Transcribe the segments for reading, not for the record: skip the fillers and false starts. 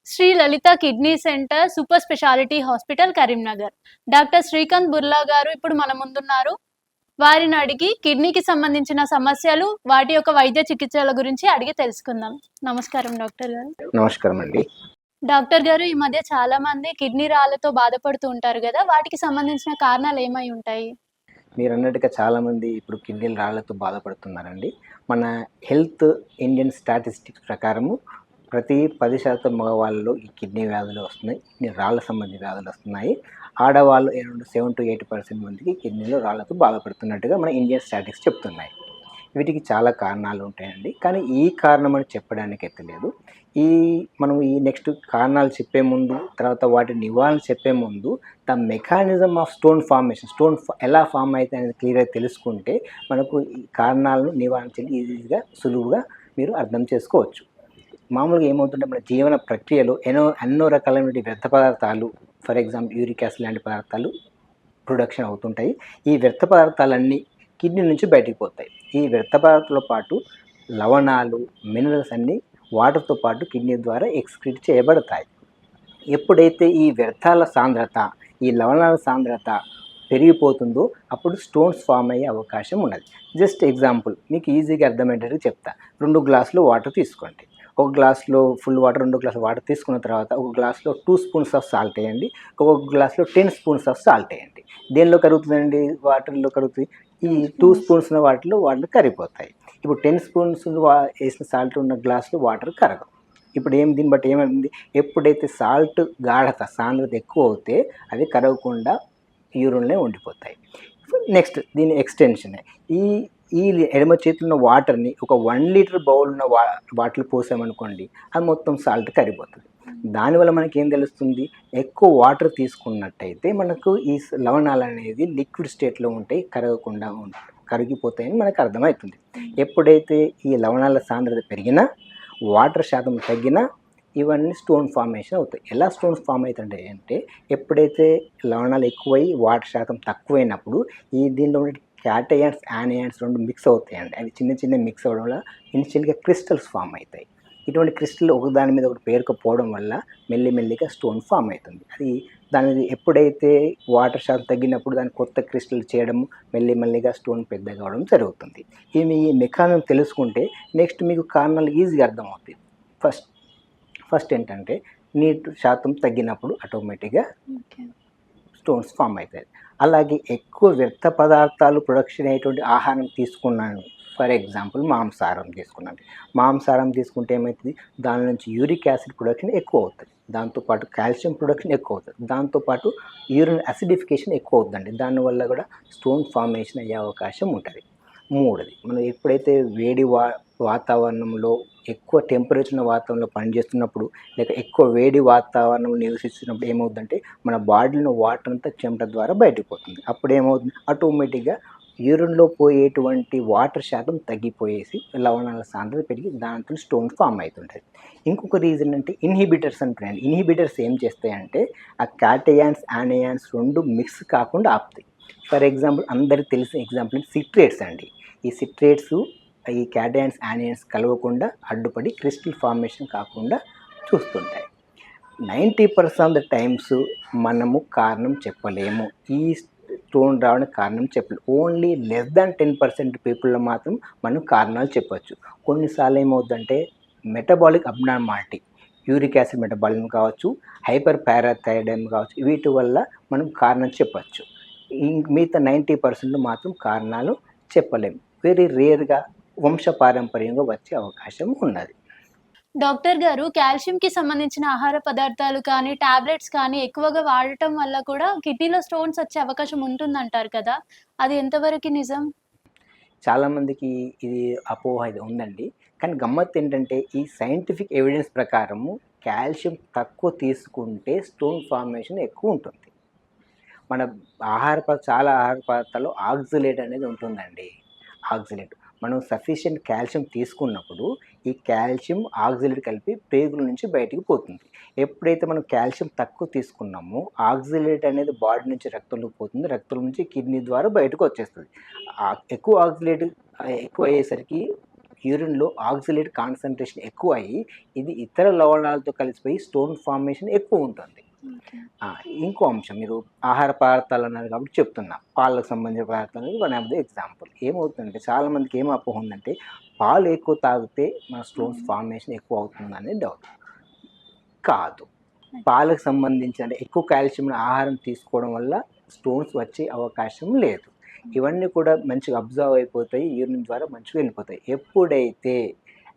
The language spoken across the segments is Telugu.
Shri Lalitha kidney centre super speciality hospital Karimnagar. Doctor Srikanth Burla గారు ఇప్పుడు మన ముందున్నారు. వారిని అడిగి కిడ్నీకి సంబంధించిన సమస్యలు, వాటి యొక్క వైద్య చికిత్సల గురించి అడిగి తెలుసుకుందాం. నమస్కారం డాక్టర్ గారు. నమస్కారం అండి. డాక్టర్ గారు, ఈ మధ్య చాలా మంది కిడ్నీ రాళ్లతో బాధపడుతూ ఉంటారు కదా, వాటికి సంబంధించిన కారణాలు ఏమై ఉంటాయి? మీరన్నట్టుగా చాలామంది ఇప్పుడు కిడ్నీల రాళ్లతో బాధపడుతున్నారండి. మన హెల్త్ ఇండియన్ స్టాటిస్టిక్స్ ప్రకారము ప్రతి 10% మగవాళ్ళలో ఈ కిడ్నీ వ్యాధులు వస్తున్నాయి. కిడ్నీ రాళ్ళ సంబంధించిన వ్యాధులు వస్తున్నాయి. ఆడవాళ్ళు 7-8% మందికి కిడ్నీలో రాళ్లతో బాధపడుతున్నట్టుగా మన ఇండియన్ స్టాటిస్టిక్స్ చెప్తున్నాయి. వీటికి చాలా కారణాలు ఉంటాయండి, కానీ ఈ కారణం అని చెప్పడానికి అయితే లేదు. మనం ఈ నెక్స్ట్ కారణాలు చెప్పే ముందు, తర్వాత వాటి నివారణ చెప్పే ముందు the mechanism of stone formation, ఎలా ఫామ్ అవుతాయి అనేది క్లియర్గా తెలుసుకుంటే మనకు ఈ కారణాలను నివారించడం ఈజీగా, సులువుగా మీరు అర్థం చేసుకోవచ్చు. మామూలుగా ఏమవుతుంటే మన జీవన ప్రక్రియలో ఎన్నో రకాలైన వ్యర్థ పదార్థాలు, ఫర్ ఎగ్జాంపుల్ యూరిక్ యాసిడ్ లాంటి పదార్థాలు ప్రొడక్షన్ అవుతుంటాయి. ఈ వ్యర్థ పదార్థాలన్నీ కిడ్నీ నుంచి బయటికి పోతాయి. ఈ వ్యర్థ పదార్థాలతో పాటు లవణాలు, మినరల్స్ అన్నీ వాటర్తో పాటు కిడ్నీ ద్వారా ఎక్స్క్రీట్ చేయబడతాయి. ఎప్పుడైతే ఈ వ్యర్థాల సాంద్రత, ఈ లవణాల సాంద్రత పెరిగిపోతుందో అప్పుడు స్టోన్స్ ఫామ్ అయ్యే అవకాశం ఉన్నది. జస్ట్ ఎగ్జాంపుల్ మీకు ఈజీగా అర్థమయ్యేటట్టు చెప్తా. 2 గ్లాసులు వాటర్ తీసుకోండి. ఒక గ్లాస్లో ఫుల్ వాటర్, 2 గ్లాసులు వాటర్ తీసుకున్న తర్వాత ఒక గ్లాస్లో 2 స్పూన్స్ ఆఫ్ సాల్ట్ వేయండి. ఒక గ్లాస్లో 10 స్పూన్స్ ఆఫ్ సాల్ట్ వేయండి. దేనిలో కరుగుతుందండి? వాటర్లో కరుగుతుంది. ఈ 2 స్పూన్స్ ఉన్న వాటిలో కరిగిపోతాయి. ఇప్పుడు 10 స్పూన్స్ వేసిన సాల్ట్ ఉన్న గ్లాసులో వాటర్ కరగవు. ఇప్పుడు దీన్ని బట్టి ఏమైంది? ఎప్పుడైతే సాల్ట్ గాఢత, సాంద్రత ఎక్కువ అవుతే అవి కరగకుండా యూరిన్లో ఉండిపోతాయి. నెక్స్ట్ దీని ఎక్స్టెన్షన్, ఈ ఎడమ చేతిలో ఉన్న వాటర్ని ఒక 1 లీటర్ బౌల్ ఉన్న వాటర్ పోసామనుకోండి, అది మొత్తం సాల్ట్ కరిగిపోతుంది. దానివల్ల మనకి ఏం తెలుస్తుంది? ఎక్కువ వాటర్ తీసుకున్నట్టయితే మనకు ఈ లవణాలు అనేది లిక్విడ్ స్టేట్లో ఉంటాయి, కరగకుండా కరిగిపోతాయని మనకు అర్థమవుతుంది. ఎప్పుడైతే ఈ లవణాల సాంద్రత పెరిగినా, వాటర్ శాతం తగ్గినా ఇవన్నీ స్టోన్ ఫార్మేషన్ అవుతాయి. ఎలా స్టోన్స్ ఫామ్ అవుతుంటాయి అంటే, ఎప్పుడైతే లవణాలు ఎక్కువై వాటర్ శాతం తక్కువైనప్పుడు దీనిలో ఉండే క్యాటయాన్స్, యానయాన్స్ 2 మిక్స్ అవుతాయండి. అవి చిన్న మిక్స్ అవ్వడం వల్ల ఇనిషియల్గా క్రిస్టల్స్ ఫామ్ అవుతాయి. ఇటువంటి క్రిస్టల్ ఒకదాని మీద ఒకటి పేరుకుపోవడం వల్ల మెల్లిమెల్లిగా స్టోన్ ఫామ్ అవుతుంది. దానిది ఎప్పుడైతే వాటర్ శాతం తగ్గినప్పుడు దాని కొత్త క్రిస్టల్ చేయడం, మెల్లిమెల్లిగా స్టోన్ పెద్దగా అవడం జరుగుతుంది. ఈ మెకానిజం తెలుసుకుంటే నెక్స్ట్ మీకు కారణాలు ఈజీగా అర్థమవుతాయి. ఫస్ట్ ఏంటంటే నీటి శాతం తగ్గినప్పుడు ఆటోమేటిక్గా స్టోన్స్ ఫామ్ అవుతాయి. అలాగే ఎక్కువ వ్యర్థ పదార్థాలు ప్రొడక్షన్ అయ్యేటువంటి ఆహారం తీసుకున్నాను, ఫర్ ఎగ్జాంపుల్ మాంసాహారం తీసుకున్నాను. మాంసాహారం తీసుకుంటే ఏమవుతుంది? దాని నుంచి యూరిక్ యాసిడ్ ప్రొడక్షన్ ఎక్కువ అవుతుంది. దాంతోపాటు కాల్షియం ప్రొడక్షన్ ఎక్కువ అవుతుంది. దాంతోపాటు యూరిన్ అసిడిఫికేషన్ ఎక్కువ అవుతుందండి. దానివల్ల కూడా స్టోన్ ఫార్మేషన్ అయ్యే అవకాశం ఉంటుంది. మూడోది, మనం ఎప్పుడైతే వేడి వాతావరణంలో, ఎక్కువ టెంపరేచర్ ఉన్న వాతావరణంలో పనిచేస్తున్నప్పుడు, లేక ఎక్కువ వేడి వాతావరణంలో నివసిస్తున్నప్పుడు ఏమవుతుందంటే మన బాడీలో వాటర్ అంతా చెమట ద్వారా బయటకు పోతుంది. అప్పుడు ఏమవుతుంది? ఆటోమేటిక్గా యూరిన్లో పోయేటువంటి వాటర్ శాతం తగ్గిపోయేసి లవణాల సాంద్రత పెరిగి దాంతో స్టోన్ ఫామ్ అవుతుంటుంది. ఇంకొక రీజన్ అంటే ఇన్హిబిటర్స్ అంటున్నాయి. ఇన్హిబిటర్స్ ఏం చేస్తాయంటే ఆ క్యాటయాన్స్, యానయాన్స్ 2 మిక్స్ కాకుండా ఆపుతాయి. ఫర్ ఎగ్జాంపుల్ అందరికి తెలిసిన ఎగ్జాంపుల్ సిట్రేట్స్ అండి. ఈ సిట్రేట్స్ ఈ క్యాటయాన్స్, యానయాన్స్ కలవకుండా అడ్డుపడి క్రిస్టల్ ఫార్మేషన్ కాకుండా చూస్తుంటాయి. 90% ఆఫ్ ద టైమ్స్ మనము కారణం చెప్పలేము. ఈ స్టోన్ రావడానికి కారణం చెప్పలేము. ఓన్లీ లెస్ దాన్ 10% పీపుల్లో మాత్రం మనం కారణాలు చెప్పచ్చు. కొన్నిసార్లు ఏమవుతుందంటే metabolic abnormality, uric acid metabolism కావచ్చు, హైపర్ పారాథైరాయిడిజం కావచ్చు, వీటి వల్ల మనం కారణం చెప్పచ్చు. మిగతా 90% మాత్రం కారణాలు చెప్పలేము. వెరీ రేర్గా వంశపారంపర్యంగా వచ్చే అవకాశం ఉన్నది. డాక్టర్ గారు, కాల్షియంకి సంబంధించిన ఆహార పదార్థాలు కానీ, టాబ్లెట్స్ కానీ ఎక్కువగా వాడటం వల్ల కూడా కిడ్నీలో స్టోన్స్ వచ్చే అవకాశం ఉంటుందంటారు కదా, అది ఎంతవరకు నిజం? చాలామందికి ఇది అపోహ ఉందండి. కానీ గమ్మత్తు ఏంటంటే ఈ సైంటిఫిక్ ఎవిడెన్స్ ప్రకారము కాల్షియం తక్కువ తీసుకుంటే స్టోన్ ఫార్మేషన్ ఎక్కువ ఉంటుంది. మన చాలా ఆహార పదార్థాల్లో ఆక్సలేట్ అనేది ఉంటుందండి. ఆక్సలేట్ మనం సఫిషియెంట్ కాల్షియం తీసుకున్నప్పుడు ఈ కాల్షియం ఆక్సలేట్ కలిపి పేగుల నుంచి బయటికి పోతుంది. ఎప్పుడైతే మనం కాల్షియం తక్కువ తీసుకున్నామో ఆక్సలేట్ అనేది బాడీ నుంచి రక్తంలోకి పోతుంది, రక్తం నుంచి కిడ్నీ ద్వారా బయటకు వచ్చేస్తుంది. ఎక్కువ ఆక్సలేట్ ఎక్కువ అయ్యేసరికి యూరిన్‌లో ఆక్సలేట్ కాన్సంట్రేషన్ ఎక్కువ అయ్యి, ఇది ఇతర లవణాలతో కలిసిపోయి స్టోన్ ఫార్మేషన్ ఎక్కువ ఉంటుంది. ఓకే. ఇంకో అంశం మీరు ఆహార పదార్థాలు అన్నారు కాబట్టి చెప్తున్నా. పాలకు సంబంధించిన పదార్థాలు వన్ ఆఫ్ ది ఎగ్జాంపుల్. ఏమవుతుందంటే చాలామందికి ఏం అపోహ ఉందంటే పాలు ఎక్కువ తాగితే మన స్టోన్స్ ఫార్మేషన్ ఎక్కువ అవుతుందని డౌట్. కాదు. పాలకు సంబంధించి అంటే ఎక్కువ కాల్షియం ఆహారం తీసుకోవడం వల్ల స్టోన్స్ వచ్చే అవకాశం లేదు. ఇవన్నీ కూడా మంచిగా అబ్జర్వ్ అయిపోతాయి. యూరిన్ ద్వారా మంచిగా వెళ్ళిపోతాయి. ఎప్పుడైతే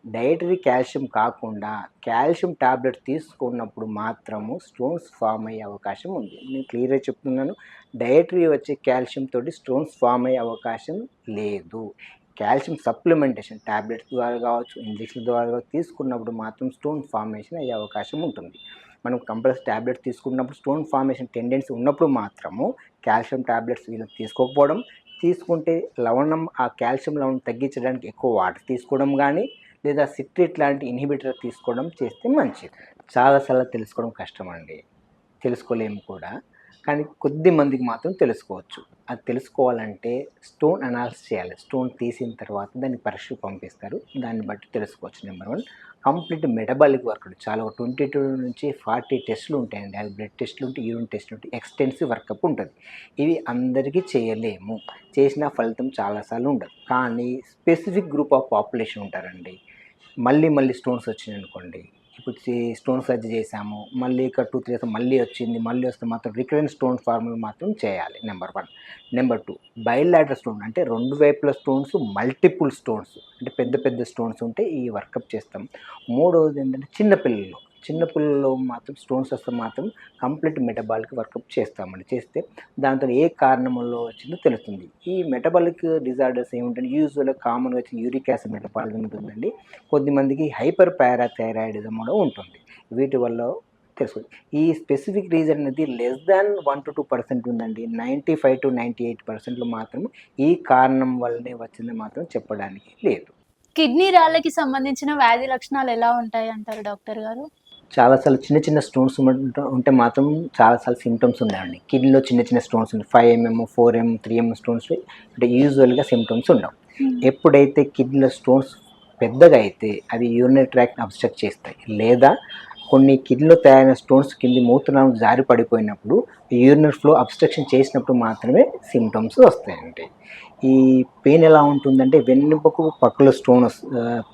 డైటరీ కాల్షియం కాకుండా కాల్షియం టాబ్లెట్ తీసుకున్నప్పుడు మాత్రము స్టోన్స్ ఫామ్ అయ్యే అవకాశం ఉంది. నేను క్లియర్‌గా చెప్తున్నాను. డైటరీ వచ్చే కాల్షియం తోటి స్టోన్స్ ఫామ్ అయ్యే అవకాశం లేదు. కాల్షియం సప్లిమెంటేషన్ టాబ్లెట్స్ ద్వారా కావచ్చు, ఇంజెక్షన్ ద్వారా కావచ్చు తీసుకున్నప్పుడు మాత్రం స్టోన్ ఫార్మేషన్ అయ్యే అవకాశం ఉంటుంది. మనం కంపల్సరీ టాబ్లెట్స్ తీసుకున్నప్పుడు స్టోన్ ఫార్మేషన్ టెండెన్సీ ఉన్నప్పుడు మాత్రము కాల్షియం టాబ్లెట్స్ వీళ్ళకి తీసుకోకపోవడం, తీసుకుంటే లవణం ఆ కాల్షియం లవణం తగ్గించడానికి ఎక్కువ వాటర్ తీసుకోవడం కానీ, లేదా సిట్రేట్ లాంటి ఇన్హిబిటర్ తీసుకోవడం చేస్తే మంచిది. చాలా సార్లు తెలుసుకోవడం కష్టమండి. తెలుసుకోలేము కూడా. కానీ కొద్ది మందికి మాత్రం తెలుసుకోవచ్చు. అది తెలుసుకోవాలంటే స్టోన్ అనాలిసిస్ చేయాలి. స్టోన్ తీసిన తర్వాత దాన్ని పరీక్షకు పంపిస్తారు. దాన్ని బట్టి తెలుసుకోవచ్చు. నెంబర్ 1 కంప్లీట్ మెటబాలిక్ వర్కౌట్ చాలా 22 నుంచి 40 టెస్టులు ఉంటాయండి. అది బ్లడ్ టెస్టులు ఉంటాయి, యూరిన్ టెస్టులు ఉంటాయి, ఎక్స్టెన్సివ్ వర్కప్ ఉంటుంది. ఇవి అందరికీ చేయలేము. చేసిన ఫలితం చాలాసార్లు ఉండదు. కానీ స్పెసిఫిక్ గ్రూప్ ఆఫ్ పాపులేషన్ ఉంటారండి. మళ్ళీ స్టోన్స్ వచ్చినాయనుకోండి. ఇప్పుడు స్టోన్ సర్జరీ చేశాము. మళ్ళీ ఒక 2, 3 డేస్ మళ్ళీ వచ్చింది. మళ్ళీ వస్తే మాత్రం రికరెంట్ స్టోన్ ఫార్ములా మాత్రం చేయాలి. నెంబర్ 1. నెంబర్ 2 బైలాటరల్ స్టోన్ అంటే 2 వైపుల స్టోన్స్, మల్టిపుల్ స్టోన్స్ అంటే పెద్ద స్టోన్స్ ఉంటే ఈ వర్కప్ చేస్తాం. మూడవది ఏంటంటే చిన్న పిల్లల్లో మాత్రం స్టోన్స్ వస్తే మాత్రం కంప్లీట్ మెటబాలిక్ వర్కప్ చేస్తామండి. చేస్తే దాంతో ఏ కారణం వల్ల వచ్చిందో తెలుస్తుంది. ఈ మెటబాలిక్ డిజార్డర్స్ ఏమిటంటే యూజువల్‌గా కామన్‌గా వచ్చే యూరిక్ యాసిడ్ మెటబాలిజం ఉంటుందండి. కొద్దిమందికి హైపర్ పారాథైరాయిడిజం కూడా ఉంటుంది. వీటి వల్ల తెలుసుకోవచ్చు. ఈ స్పెసిఫిక్ రీజన్ అనేది లెస్ దాన్ 1-2% ఉందండి. 95-98% మాత్రం ఈ కారణం వల్లనే వచ్చింది మాత్రం చెప్పడానికి లేదు. కిడ్నీ రాళ్ళకి సంబంధించిన వ్యాధి లక్షణాలు ఎలా ఉంటాయి అంటారు డాక్టర్ గారు? చాలాసార్లు చిన్న స్టోన్స్ ఉంటే మాత్రం చాలాసార్లు సింప్టమ్స్ ఉన్నాయండి. కిడ్నీలో చిన్న స్టోన్స్ ఉన్నాయి. 5 mm, 4 mm, 3 mm స్టోన్స్ అంటే యూజువల్‌గా సింప్టమ్స్ ఉండవు. ఎప్పుడైతే కిడ్నీలో స్టోన్స్ పెద్దగా అయితే అది యూరినరీ ట్రాక్ట్‌ని అబ్స్ట్రక్ట్ చేస్తాయి. లేదా కొన్ని కిడ్నీలో తయారైన స్టోన్స్ కింది మూత్రం జారి పడిపోయినప్పుడు యూరినరీ ఫ్లో అబ్స్ట్రక్షన్ చేసినప్పుడు మాత్రమే సింప్టమ్స్ వస్తాయండి. ఈ పెయిన్ ఎలా ఉంటుందంటే వెన్నుపూస పక్కలో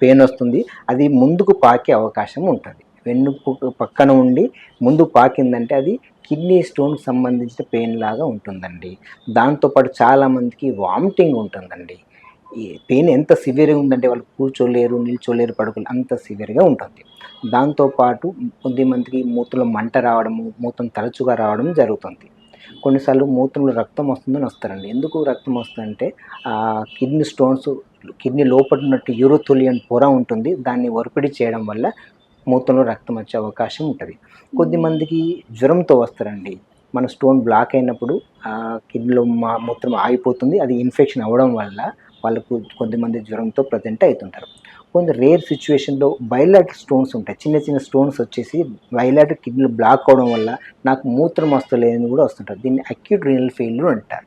పెయిన్ వస్తుంది. అది ముందుకు పాకే అవకాశం ఉంటుంది. వెన్నుపూస పక్కన ఉండి ముందు పాకిందంటే అది కిడ్నీ స్టోన్‌కి సంబంధించిన పెయిన్ లాగా ఉంటుందండి. దాంతోపాటు చాలామందికి వామిటింగ్ ఉంటుందండి. ఈ పెయిన్ ఎంత సివియర్‌గా ఉందంటే వాళ్ళు కూర్చోలేరు, నిల్చోలేరు, పడుకోలేరు అంత సివియర్‌గా ఉంటుంది. దాంతోపాటు కొద్దిమందికి మూత్రంలో మంట రావడము, మూత్రం తరచుగా రావడం జరుగుతుంది. కొన్నిసార్లు మూత్రంలో రక్తం వస్తుందని వస్తారండి. ఎందుకు రక్తం వస్తుందంటే కిడ్నీ స్టోన్స్ కిడ్నీ లోపట ఉన్నట్టు యూరోథోలియన్ పొర ఉంటుంది. దాన్ని ఒరిపిడి చేయడం వల్ల మూత్రంలో రక్తం వచ్చే అవకాశం ఉంటుంది. కొద్దిమందికి జ్వరంతో వస్తారండి. మన స్టోన్ బ్లాక్ అయినప్పుడు కిడ్నీలో మూత్రం ఆగిపోతుంది. అది ఇన్ఫెక్షన్ అవ్వడం వల్ల వాళ్ళకు కొద్దిమంది జ్వరంతో ప్రజెంట్ అవుతుంటారు. కొన్ని రేర్ సిచ్యువేషన్‌లో బైలాటరల్ స్టోన్స్ ఉంటాయి. చిన్న స్టోన్స్ వచ్చేసి బైలాటరల్ కిడ్నీలో బ్లాక్ అవ్వడం వల్ల నాకు మూత్రం వస్తలేదని కూడా వస్తుంటారు. దీన్ని అక్యూట్ రీనల్ ఫెయిల్యూర్ అంటారు.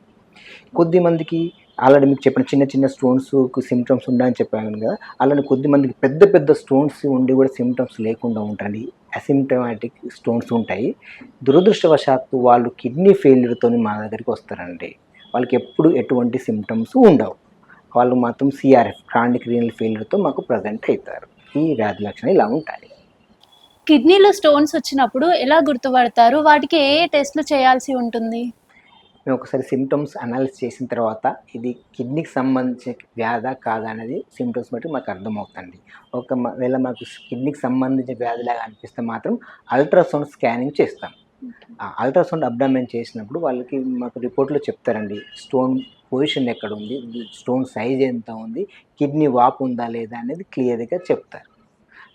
కొద్దిమందికి ఆల్రెడీ మీకు చెప్పిన చిన్న స్టోన్స్‌కు సింప్టమ్స్ ఉన్నాయని చెప్పాను కదా! అలానే కొద్దిమందికి పెద్ద స్టోన్స్ ఉండి కూడా సింప్టమ్స్ లేకుండా ఉంటాయండి. అసిమ్ప్టమాటిక్ స్టోన్స్ ఉంటాయి. దురదృష్టవశాత్తు వాళ్ళు కిడ్నీ ఫెయిల్యూర్‌తోని మా దగ్గరికి వస్తారండి. వాళ్ళకి ఎప్పుడు ఎటువంటి సింప్టమ్స్ ఉండవు. వాళ్ళు మాత్రం CRF క్రానిక్ రీనల్ ఫెయిల్యూర్‌తో మాకు ప్రెజెంట్ అవుతారు. ఈ వ్యాధి లక్షణాలు ఇలా ఉంటాయి. కిడ్నీలో స్టోన్స్ వచ్చినప్పుడు ఎలా గుర్తుపడతారు? వాటికి ఏ టెస్ట్‌లు చేయాల్సి ఉంటుంది? మేము ఒకసారి సింప్టమ్స్ అనాలిసిస్ చేసిన తర్వాత ఇది కిడ్నీకి సంబంధించిన వ్యాధా కాదా అనేది సింప్టమ్స్ బట్టి మాకు అర్థమవుతుంది. ఒకవేళ మాకు కిడ్నీకి సంబంధించిన వ్యాధిలాగా అనిపిస్తే మాత్రం అల్ట్రాసౌండ్ స్కానింగ్ చేస్తాం. అల్ట్రాసౌండ్ అబ్డామిన్ చేసినప్పుడు వాళ్ళకి మాకు రిపోర్ట్‌లో చెప్తారండి. స్టోన్ పొజిషన్ ఎక్కడుంది, స్టోన్ సైజ్ ఎంత ఉంది, కిడ్నీ వాపు ఉందా లేదా అనేది క్లియర్‌గా చెప్తారు.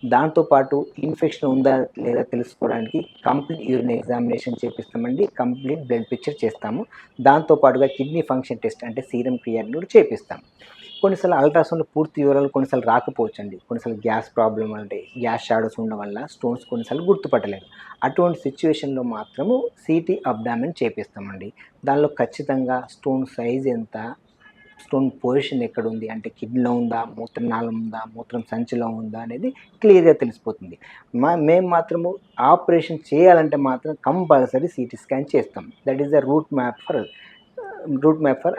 దాంతోపాటు ఇన్ఫెక్షన్ ఉందా లేదా తెలుసుకోవడానికి కంప్లీట్ యూరిన్ ఎగ్జామినేషన్ చేపిస్తామండి. కంప్లీట్ బ్లడ్ పిక్చర్ చేస్తాము. దాంతోపాటుగా కిడ్నీ ఫంక్షన్ టెస్ట్ అంటే సీరం క్రియాటిన్ కూడా చేపిస్తాం. కొన్నిసార్లు అల్ట్రాసౌండ్‌లో పూర్తి వివరాలు కొన్నిసార్లు రాకపోవచ్చండి. కొన్నిసార్లు గ్యాస్ ప్రాబ్లమ్ అంటే గ్యాస్ షాడోస్ ఉండడం వల్ల స్టోన్స్ కొన్నిసార్లు గుర్తుపట్టలేరు. అటువంటి సిట్యుయేషన్‌లో మాత్రము CT అబ్డామిన్ చేపిస్తామండి. దానిలో ఖచ్చితంగా స్టోన్ సైజ్ ఎంత, స్టోన్ పొజిషన్ ఎక్కడుంది అంటే కిడ్నీలో ఉందా, మూత్రనాళం ఉందా, మూత్రం సంచిలో ఉందా అనేది క్లియర్‌గా తెలిసిపోతుంది. మేము మాత్రము ఆపరేషన్ చేయాలంటే మాత్రం కంపల్సరీ సీటీ స్కాన్ చేస్తాం. That is the route map for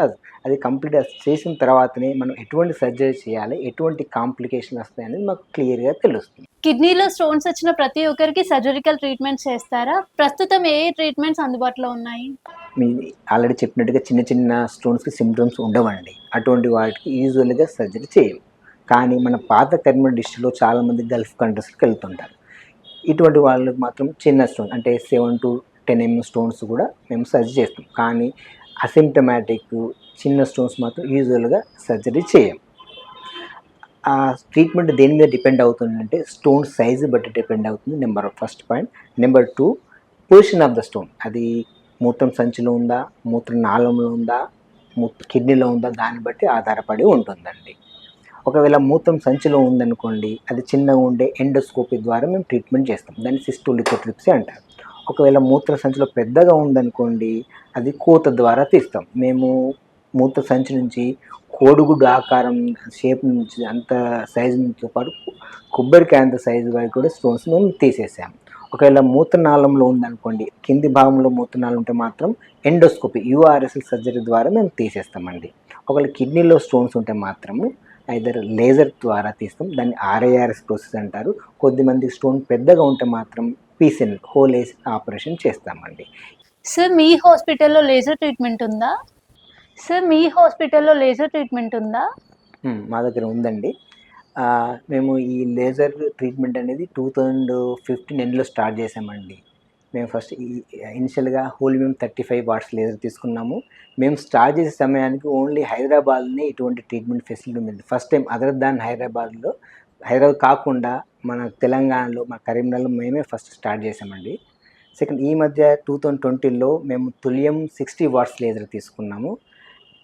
us. అది కంప్లీట్‌గా చేసిన తర్వాతనే మనం ఎటువంటి సర్జరీ చేయాలి, ఎటువంటి కాంప్లికేషన్స్ వస్తాయనేది మాకు క్లియర్‌గా తెలుస్తుంది. కిడ్నీలో స్టోన్స్ వచ్చిన ప్రతి ఒక్కరికి సర్జికల్ ట్రీట్మెంట్స్ చేస్తారా? ప్రస్తుతం ఏ ట్రీట్మెంట్స్ అందుబాటులో ఉన్నాయి? మీరు ఆల్రెడీ చెప్పినట్టుగా చిన్న చిన్న స్టోన్స్‌కి సింప్టమ్స్ ఉండవండి. అటువంటి వాటికి యూజువల్‌గా సర్జరీ చేయం. కానీ మన పాత కరీంనగర్ డిస్ట్రిక్ట్‌లో చాలామంది గల్ఫ్ కంట్రీస్‌కి వెళ్తుంటారు. ఇటువంటి వాళ్ళకి మాత్రం చిన్న స్టోన్ అంటే 7-10 స్టోన్స్ కూడా మేము సర్జరీ చేస్తాం. కానీ అసిమ్ప్టమాటిక్ చిన్న స్టోన్స్ మాత్రం యూజువల్‌గా సర్జరీ చేయం. ఆ ట్రీట్మెంట్ దేని మీద డిపెండ్ అవుతుందంటే స్టోన్ సైజ్ బట్టి డిపెండ్ అవుతుంది. First point. Number 2 position of the stone. అది మూత్రం సంచిలో ఉందా, మూత్రనాళంలో ఉందా, కిడ్నీలో ఉందా దాన్ని బట్టి ఆధారపడి ఉంటుందండి. ఒకవేళ మూత్రం సంచిలో ఉందనుకోండి, అది చిన్నగా ఉండే ఎండోస్కోపీ ద్వారా మేము ట్రీట్మెంట్ చేస్తాం. దాన్ని సిస్టోలిథోట్రిప్సీ అంటారు. ఒకవేళ మూత్ర సంచిలో పెద్దగా ఉందనుకోండి, అది కోత ద్వారా తీస్తాం. మేము మూత్ర సంచి నుంచి కోడిగుడ్డు ఆకారం షేప్ నుంచి అంత సైజు నుంచితో పాటు కొబ్బరికాయ అంత సైజు వరకు కూడా స్టోన్స్ మేము తీసేసాము. ఒకవేళ మూత్రనాళంలో ఉందనుకోండి, కింది భాగంలో మూత్రనాళం ఉంటే మాత్రం ఎండోస్కోపీ యూఆర్ఎస్ఎల్ సర్జరీ ద్వారా మేము తీసేస్తామండి. ఒకవేళ కిడ్నీలో స్టోన్స్ ఉంటే మాత్రము ఐదర్ లేజర్ ద్వారా తీస్తాం. దాన్ని ఆర్ఐఆర్ఎస్ ప్రాసెస్ అంటారు. కొద్దిమంది స్టోన్ పెద్దగా ఉంటే మాత్రం పీసీఎన్ హోల్ వేసి ఆపరేషన్ చేస్తామండి. సార్ మీ హాస్పిటల్‌లో లేజర్ ట్రీట్మెంట్ ఉందా? మా దగ్గర ఉందండి. మేము ఈ లేజర్ ట్రీట్మెంట్ అనేది 2015 ఎండ్‌లో స్టార్ట్ చేసామండి. మేము ఫస్ట్ ఇనిషియల్‌గా హోలియం 35 వాట్స్ లేజర్ తీసుకున్నాము. మేము స్టార్ట్ చేసే సమయానికి ఓన్లీ హైదరాబాద్‌లోనే ఇటువంటి ట్రీట్మెంట్ ఫెసిలిటీ ఉందండి. First time other than Hyderabad కాకుండా మన తెలంగాణలో, మన కరీంనగర్‌లో మేమే ఫస్ట్ స్టార్ట్ చేసామండి. సెకండ్ ఈ మధ్య 2020లో మేము తులియం 60 వాట్స్ లేజర్ తీసుకున్నాము.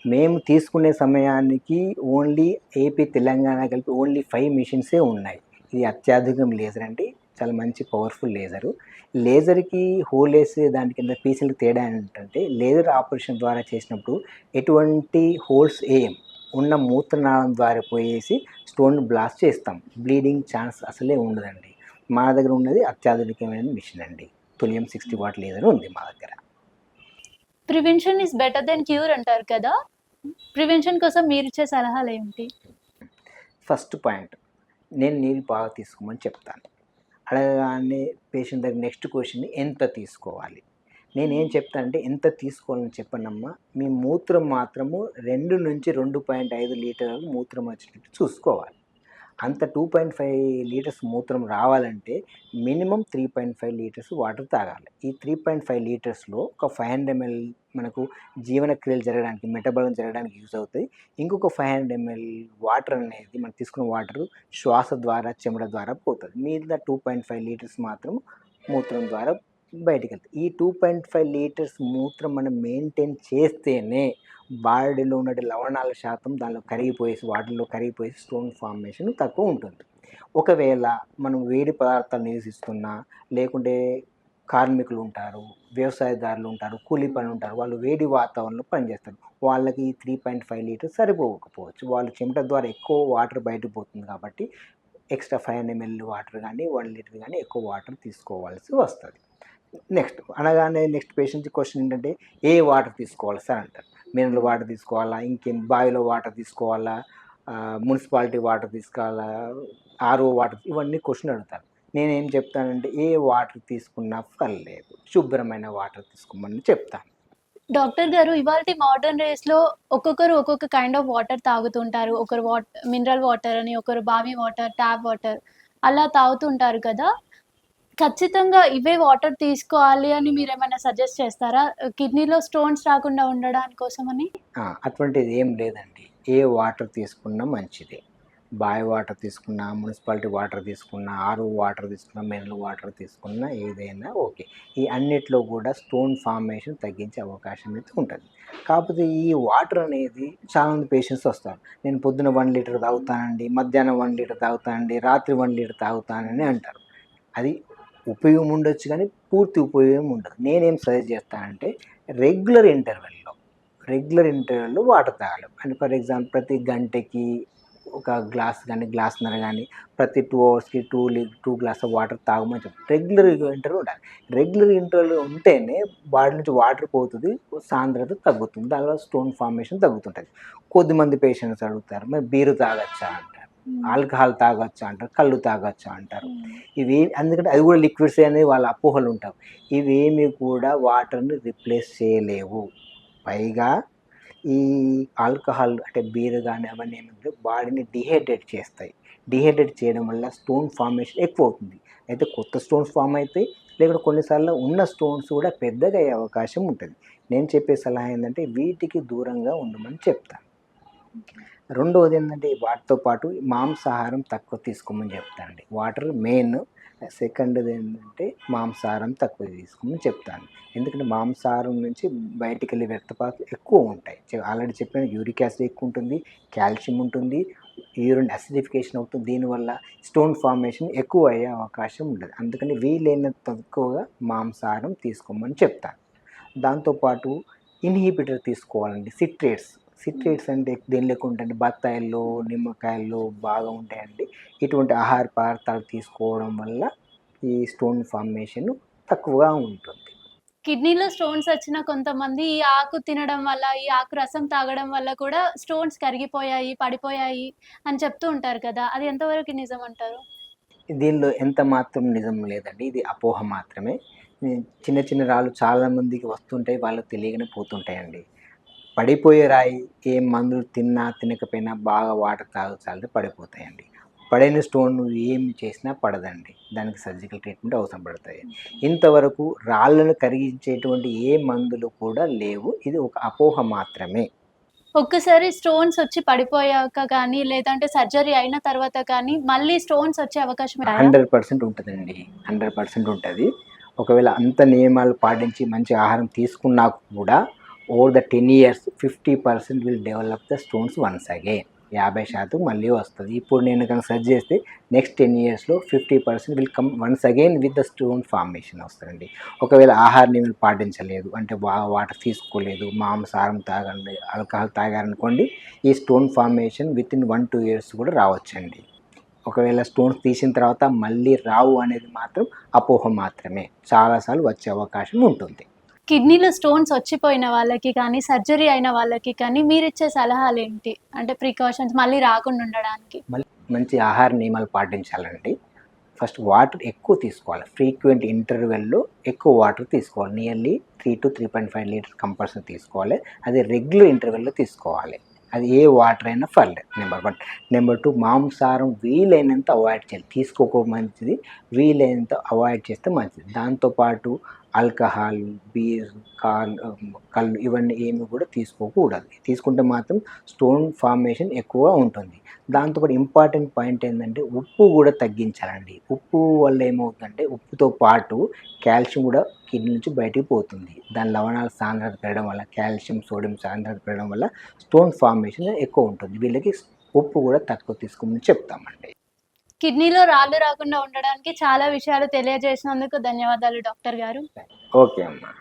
మేము తీసుకునే సమయానికి ఓన్లీ ఏపీ, తెలంగాణ కలిపి ఓన్లీ 5 మెషిన్సే ఉన్నాయి. ఇది అత్యాధునికం లేజర్ అండి. చాలా మంచి పవర్ఫుల్ లేజరు. లేజర్‌కి హోల్ వేసే దాని కింద పీసులకి తేడా ఏంటంటే లేజర్ ఆపరేషన్ ద్వారా చేసినప్పుడు ఎటువంటి హోల్స్ వేయం. ఉన్న మూత్రనాళం ద్వారా పోయేసి స్టోన్ బ్లాస్ట్ చేస్తాం. బ్లీడింగ్ ఛాన్స్ అసలే ఉండదండి. మా దగ్గర ఉన్నది అత్యాధునికమైన మిషన్ అండి. తులియం 60 వాట్ లేజర్ ఉంది మా దగ్గర. Prevention is better than cure అంటారు కదా! ప్రివెన్షన్ కోసం మీరిచ్చే సలహాలేంటి? ఫస్ట్ పాయింట్ నేను నీళ్ళు బాగా తీసుకోమని చెప్తాను. అడగగానే పేషెంట్ దగ్గర నెక్స్ట్ క్వశ్చన్ ఎంత తీసుకోవాలి? నేనేం చెప్తానంటే ఎంత తీసుకోవాలని చెప్పనమ్మా. మీ మూత్రం మాత్రము 2-2.5 లీటర్లు మూత్రం వచ్చేటట్టు చూసుకోవాలి. అంత 2.5 లీటర్స్ మూత్రం రావాలంటే మినిమమ్ 3.5 లీటర్స్ వాటర్ తాగాలి. ఈ 3.5 లీటర్స్‌లో ఒక 500 ml మనకు జీవన క్రియలు జరగడానికి, మెటబాలిజం జరగడానికి యూజ్ అవుతాయి. ఇంకొక 500 ml వాటర్ అనేది మనం తీసుకున్న వాటరు శ్వాస ద్వారా, చెమట ద్వారా పోతది. మిగతా 2.5 లీటర్స్ మాత్రం మూత్రం ద్వారా బయటికెళ్తాయి. ఈ 2.5 లీటర్స్ మూత్రం మనం మెయింటైన్ చేస్తేనే బాడీలో ఉన్న లవణాల శాతం దానిలో కరిగిపోయేసి వాటర్‌లో కరిగిపోయేసి స్టోన్ ఫార్మేషన్ తక్కువ ఉంటుంది. ఒకవేళ మనం వేడి పదార్థాలు నివసిస్తున్నా, లేకుంటే కార్మికులు ఉంటారు, వ్యవసాయదారులు ఉంటారు, కూలీ పనులు ఉంటారు. వాళ్ళు వేడి వాతావరణంలో పనిచేస్తారు. వాళ్ళకి 3.5 లీటర్స్ సరిపోకపోవచ్చు. వాళ్ళు చెమట ద్వారా ఎక్కువ వాటర్ బయటకు పోతుంది కాబట్టి ఎక్స్ట్రా 500 ml వాటర్ గానీ, 1 లీటర్ గానీ ఎక్కువ వాటర్ తీసుకోవాల్సి వస్తది. నెక్స్ట్ పేషెంట్ క్వెషన్ ఏంటంటే ఏ వాటర్ తీసుకోవాలి సార్ అంటారు. మినరల్ వాటర్ తీసుకోవాలా? ఇంకేం బావిలో వాటర్ తీసుకోవాలా? మున్సిపాలిటీ వాటర్ తీసుకోవాలా? ఆర్ఓ వాటర్ ఇవన్నీ క్వెషన్ అడుగుతారు. నేనేం చెప్తానంటే ఏ వాటర్ తీసుకున్నా పర్లేదు. శుభ్రమైన వాటర్ తీసుకోమని చెప్తాను. డాక్టర్ గారు ఇవాల్టి మోడర్న్ డేస్‌లో ఒక్కొక్కరు ఒక్కొక్క కైండ్ ఆఫ్ వాటర్ తాగుతుంటారు. ఒకరు మినరల్ వాటర్ అని, ఒకరు బావి వాటర్, ట్యాప్ వాటర్ అలా తాగుతుంటారు కదా! ఖచ్చితంగా ఇవే వాటర్ తీసుకోవాలి అని మీరేమైనా సజెస్ట్ చేస్తారా? కిడ్నీలో స్టోన్స్ రాకుండా ఉండడాని కోసమని? అటువంటిది ఏం లేదండి. ఏ వాటర్ తీసుకున్నా మంచిదే. బావి వాటర్ తీసుకున్నా, మున్సిపాలిటీ వాటర్ తీసుకున్నా, ఆర్ఓ వాటర్ తీసుకున్నా, మినరల్ వాటర్ తీసుకున్నా ఏదైనా ఓకే. ఈ అన్నిట్లో కూడా స్టోన్ ఫార్మేషన్ తగ్గించే అవకాశం అయితే ఉంటది. కాకపోతే ఈ వాటర్ అనేది చాలామంది పేషెంట్స్ వస్తారు. నేను పొద్దున 1 లీటర్ తాగుతానండి, మధ్యాహ్నం 1 లీటర్ తాగుతానండి, రాత్రి 1 లీటర్ తాగుతానని అంటారు. అది ఉపయోగం ఉండొచ్చు కానీ పూర్తి ఉపయోగం ఉండదు. నేనేం సజెస్ట్ చేస్తానంటే రెగ్యులర్ ఇంటర్వెల్‌లో రెగ్యులర్ ఇంటర్వెల్‌లో వాటర్ తాగాలి. అంటే ఫర్ ఎగ్జాంపుల్ ప్రతి గంటకి ఒక గ్లాస్ గాని, గ్లాసున్నర గాని, ప్రతి 2 అవర్స్‌కి 2 గ్లాస్ ఆఫ్ వాటర్ తాగమని చెప్తారు. రెగ్యులర్ ఇంటర్వెల్ ఉండాలి. రెగ్యులర్ ఇంటర్వెల్ ఉంటేనే బాడీ నుంచి వాటర్ పోతది. సాంద్రత తగ్గుతుంది. దానివల్ల స్టోన్ ఫార్మేషన్ తగ్గుతుంటది. కొద్దిమంది పేషెంట్స్ అడుగుతారు. మరి బీరు తాగొచ్చా అంటారు. ఆల్కహాల్ తాగొచ్చా అంటారు. కల్లు తాగొచ్చా అంటారు. ఎందుకంటే అది కూడా లిక్విడ్సే అని వాళ్ళ అపోహలు ఉంటాయి. ఇవేమి కూడా వాటర్‌ని రిప్లేస్ చేయలేవు. పైగా ఈ ఆల్కహాల్ అంటే బీర్ గాని అవన్నీ ఏమంటే బాడీని డీహైడ్రేట్ చేస్తాయి. డీహైడ్రేట్ చేయడం వల్ల స్టోన్ ఫార్మేషన్ ఎక్కువవుతుంది. అయితే కొత్త స్టోన్స్ ఫార్మ్ అయితాయి. లేకుంటే కొన్నిసార్లు ఉన్న స్టోన్స్ కూడా పెద్దగా అయ్యే అవకాశం ఉంటది. నేను చెప్పే సలహా ఏందంటే వీటికి దూరంగా ఉండమని చెప్తాను. రెండోది ఏందంటే వాటితో పాటు మాంసాహారం తక్కువ తీసుకోమని చెప్తానండి. Water main. సెకండ్‌ది ఏంటంటే మాంసాహారం తక్కువ తీసుకోమని చెప్తాను. ఎందుకంటే మాంసాహారం నుంచి బయటికెళ్ళే వ్యర్థపాతాలు ఎక్కువ ఉంటాయి. ఆల్రెడీ చెప్పాను యూరిక్ యాసిడ్ ఎక్కువ ఉంటుంది, కాల్షియం ఉంటుంది, యూరిన్ అసిడిఫికేషన్ అవుతుంది. దీనివల్ల స్టోన్ ఫార్మేషన్ ఎక్కువ అయ్యే అవకాశం ఉండదు. అందుకని వీలైనంత తక్కువగా మాంసాహారం తీసుకోమని చెప్తాను. దాంతోపాటు ఇన్హిబిటర్ తీసుకోవాలండి. సిట్రేట్స్ అంటే దేనిలో ఎక్కువ ఉంటాయంటే బత్తాయిల్లో, నిమ్మకాయల్లో బాగా ఉంటాయండి. ఇటువంటి ఆహార పదార్థాలు తీసుకోవడం వల్ల ఈ స్టోన్ ఫార్మేషన్ తక్కువగా ఉంటుంది. కిడ్నీలో స్టోన్స్ వచ్చిన కొంతమంది ఈ ఆకు తినడం వల్ల, ఈ ఆకు రసం తాగడం వల్ల కూడా స్టోన్స్ కరిగిపోయాయి, పడిపోయాయి అని చెప్తూ ఉంటారు కదా! అది ఎంతవరకు నిజమంటారు? దీనిలో ఎంత మాత్రం నిజం లేదండి. ఇది అపోహ మాత్రమే. చిన్న చిన్న రాళ్ళు చాలా మందికి వస్తుంటాయి. వాళ్ళకి తెలియకనే పోతుంటాయండి. పడిపోయే రాయి ఏ మందులు తిన్నా, తినకపోయినా బాగా వాటర్ తాగితే పడిపోతాయండి. పడిన స్టోన్ నువ్వు ఏం చేసినా పడదండి. దానికి సర్జికల్ ట్రీట్మెంట్ అవసరం పడతాయి. ఇంతవరకు రాళ్ళను కరిగించేటువంటి ఏ మందులు కూడా లేవు. ఇది ఒక అపోహ మాత్రమే. ఒక్కసారి స్టోన్స్ వచ్చి పడిపోయాక గానీ, లేదంటే సర్జరీ అయిన తర్వాత కానీ, మళ్ళీ స్టోన్స్ వచ్చే అవకాశం ఉన్నాయా? 100% ఉంటదండి. 100% ఉంటది. ఒకవేళ అంత నియమాలు పాటించి మంచి ఆహారం తీసుకున్నా కూడా over the 10 years 50% will develop the stones once again. 50% మళ్ళీ వస్తది. ఇప్పుడు నేను గనుక సెర్చ్ చేస్తే నెక్స్ట్ 10 ఇయర్స్‌లో 50% will come once again with the stone formation వస్తదండి. ఒకవేళ ఆహార నియమాలు పాటించలేదు, అంటే బాగా వాటర్ తీసుకోలేదు, మాంసాహారం తాగండి, ఆల్కహాల్ తాగారనుకోండి, ఈ స్టోన్ ఫార్మేషన్ వితిన్ 1, 2 ఇయర్స్ కూడా రావచ్చండి. ఒకవేళ స్టోన్స్ తీసిన తర్వాత మళ్ళీ రావు అనేది మాత్రం అపోహ మాత్రమే. చాలా సార్లు వచ్చే అవకాశం ఉంటుంది. కిడ్నీలో స్టోన్స్ వచ్చిపోయిన వాళ్ళకి కానీ, సర్జరీ అయిన వాళ్ళకి కానీ మీరిచ్చే సలహాలేంటి? అంటే ప్రికాషన్స్ మళ్ళీ రాకుండా ఉండడానికి. మళ్ళీ మంచి ఆహార నియమాలు పాటించాలండి. ఫస్ట్ వాటర్ ఎక్కువ తీసుకోవాలి. ఫ్రీక్వెంట్ ఇంటర్వెల్‌లో ఎక్కువ వాటర్ తీసుకోవాలి. నియర్లీ 3-3.5 లీటర్స్ కంపల్సరీ తీసుకోవాలి. అది రెగ్యులర్ ఇంటర్వెల్‌లో తీసుకోవాలి. అది ఏ వాటర్ అయినా పర్లేదు. నెంబర్ 1. నెంబర్ 2 మాంసాహారం వీలైనంత అవాయిడ్ చేయాలి. తీసుకోక మంచిది. వీలైనంత అవాయిడ్ చేస్తే మంచిది. దాంతో పాటు ఆల్కహాల్, బీర్, కల్లు ఇవన్నీ ఏమి కూడా తీసుకోకూడదు. తీసుకుంటే మాత్రం స్టోన్ ఫార్మేషన్ ఎక్కువగా ఉంటుంది. దాంతోపాటు ఇంపార్టెంట్ పాయింట్ ఏందంటే ఉప్పు కూడా తగ్గించాలండి. ఉప్పు వల్ల ఏమవుతుందంటే ఉప్పుతో పాటు కాల్షియం కూడా కిడ్నీ నుంచి బయటికి పోతుంది. దాని లవణాల సాంద్రత పెరగడం వల్ల కాల్షియం, సోడియం సాంద్రత పెరగడం వల్ల స్టోన్ ఫార్మేషన్ ఎక్కువ ఉంటుంది. వీళ్ళకి ఉప్పు కూడా తక్కువ తీసుకోమని చెప్తామండి. కిడ్నీలో రాళ్ళు రాకుండా ఉండడానికి చాలా విషయాలు తెలియజేసినందుకు ధన్యవాదాలు డాక్టర్ గారు. ఓకే అమ్మా.